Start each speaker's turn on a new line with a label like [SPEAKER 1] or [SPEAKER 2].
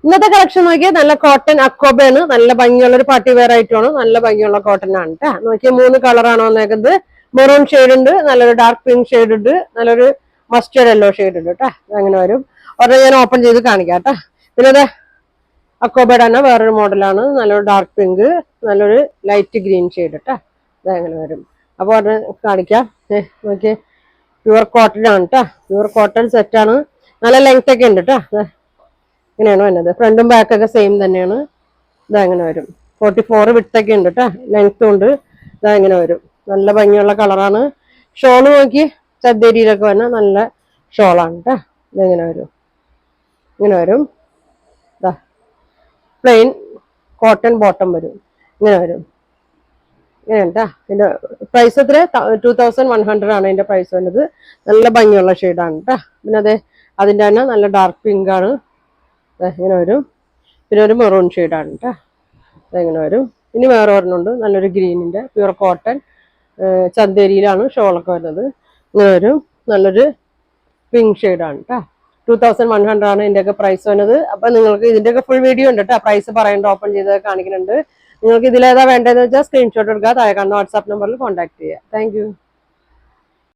[SPEAKER 1] ഇന്നത്തെ കളക്ഷൻ നോക്കിയാൽ നല്ല കോട്ടൺ അക്കോബയാണ്, നല്ല ഭംഗിയുള്ള ഒരു പാർട്ടി വെയർ ആയിട്ടുമാണ്, നല്ല ഭംഗിയുള്ള കോട്ടൺ ആണ് കേട്ടോ. നോക്കിയാൽ 3 കളറാണ് വന്നേക്കുന്നത്. മെറൂൺ ഷെയ്ഡ് ഉണ്ട്, നല്ലൊരു ഡാർക്ക് പിങ്ക് ഷെയ്ഡ് ഉണ്ട്, നല്ലൊരു മസ്റ്റേർഡ് യെല്ലോ ഷെയ്ഡ് ഉണ്ട് കേട്ടോ. അങ്ങനെ വരും. ഒരെണ്ണം ഞാൻ ഓപ്പൺ ചെയ്ത് കാണിക്കാം കേട്ടോ. പിന്നെ അതെ അക്കോബയുടെ തന്നെ വേറൊരു മോഡലാണ്, നല്ലൊരു ഡാർക്ക് പിങ്ക്, നല്ലൊരു ലൈറ്റ് ഗ്രീൻ ഷെയ്ഡ് കേട്ടോ. അതങ്ങനെ വരും. അപ്പോൾ അത് കാണിക്കാം. നോക്കിയേ പ്യുവർ കോട്ടൺ ആണ് കേട്ടോ, പ്യുവർ കോട്ടൺ സെറ്റാണ്, നല്ല ലെങ്ത് ഒക്കെ ഉണ്ട് കേട്ടോ. ഇങ്ങനെയാണ് വരുന്നത്. ഫ്രണ്ടും ബാക്കൊക്കെ സെയിം തന്നെയാണ്. ഇതങ്ങനെ വരും. 44 വിട്ടൊക്കെ ഉണ്ട് കേട്ടോ, ലെങ്ത്തും ഉണ്ട്. ഇതങ്ങനെ വരും. നല്ല ഭംഗിയുള്ള കളറാണ്. ഷോള് നോക്കി ചന്തേരിയിലൊക്കെ വന്ന നല്ല ഷോളാണ് കേട്ടോ. ഇതെങ്ങനെ വരും, ഇങ്ങനെ വരും. പ്ലെയിൻ കോട്ടൺ ബോട്ടം വരും, ഇങ്ങനെ വരും. ഇങ്ങനെ കേട്ടോ. ഇതിന്റെ പ്രൈസ് എത്ര? 2100 ആണ് ഇതിന്റെ പ്രൈസ് വരുന്നത്. നല്ല ഭംഗിയുള്ള ഷെയ്ഡാണ് കേട്ടോ. പിന്നെ അതെ അതിന്റെ തന്നെ നല്ല ഡാർക്ക് പിങ്ക് ആണ്. ഇങ്ങനെ വരും. പിന്നെ ഒരു മെറൂൺ ഷെയ്ഡാണ് കേട്ടോ. അതെങ്ങനെ വരും. ഇനി വേറെ ഒരെണ്ണമുണ്ട്, നല്ലൊരു ഗ്രീനിന്റെ പ്യുവർ കോട്ടൺ ചന്തേരിയിലാണ് ഷോളൊക്കെ വരുന്നത്. ഇങ്ങനെ വരും. നല്ലൊരു പിങ്ക് ഷെയ്ഡാണ് കേട്ടോ. 2100 ആണ് ഇതിന്റെയൊക്കെ പ്രൈസ് വരുന്നത്. അപ്പൊ നിങ്ങൾക്ക് ഇതിന്റെയൊക്കെ ഫുൾ വീഡിയോ ഉണ്ട് കേട്ടോ, പ്രൈസ് പറയേണ്ട ഓപ്പൺ ചെയ്ത് കാണിക്കുന്നുണ്ട്. നിങ്ങൾക്ക് ഇതിലേതാ വേണ്ടതെന്ന് വെച്ചാൽ സ്ക്രീൻഷോട്ട് എടുക്കുക, താഴെ കാണുന്ന വാട്സാപ്പ് നമ്പറിൽ കോൺടാക്ട് ചെയ്യുക. താങ്ക്